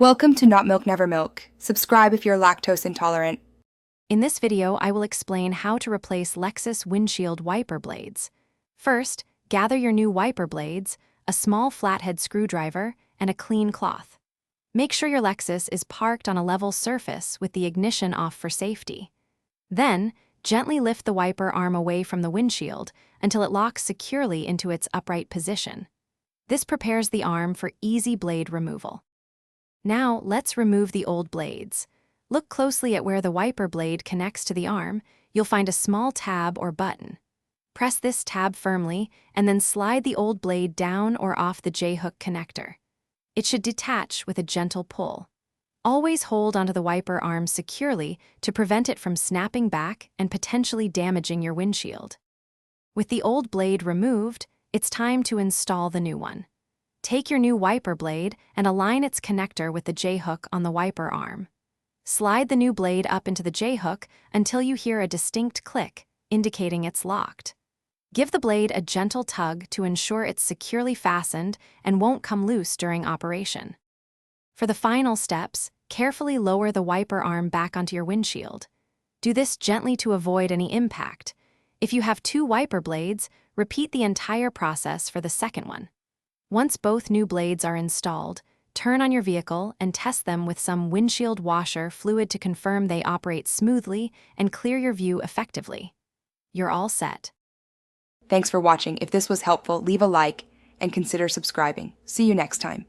Welcome to Not Milk Never Milk. Subscribe if you're lactose intolerant. In this video, I will explain how to replace Lexus windshield wiper blades. First, gather your new wiper blades, a small flathead screwdriver, and a clean cloth. Make sure your Lexus is parked on a level surface with the ignition off for safety. Then, gently lift the wiper arm away from the windshield until it locks securely into its upright position. This prepares the arm for easy blade removal. Now, let's remove the old blades. Look closely at where the wiper blade connects to the arm. You'll find a small tab or button. Press this tab firmly and then slide the old blade down or off the J-hook connector. It should detach with a gentle pull. Always hold onto the wiper arm securely to prevent it from snapping back and potentially damaging your windshield. With the old blade removed, it's time to install the new one. Take your new wiper blade and align its connector with the J-hook on the wiper arm. Slide the new blade up into the J-hook until you hear a distinct click, indicating it's locked. Give the blade a gentle tug to ensure it's securely fastened and won't come loose during operation. For the final steps, carefully lower the wiper arm back onto your windshield. Do this gently to avoid any impact. If you have two wiper blades, repeat the entire process for the second one. Once both new blades are installed, turn on your vehicle and test them with some windshield washer fluid to confirm they operate smoothly and clear your view effectively. You're all set. Thanks for watching. If this was helpful, leave a like and consider subscribing. See you next time.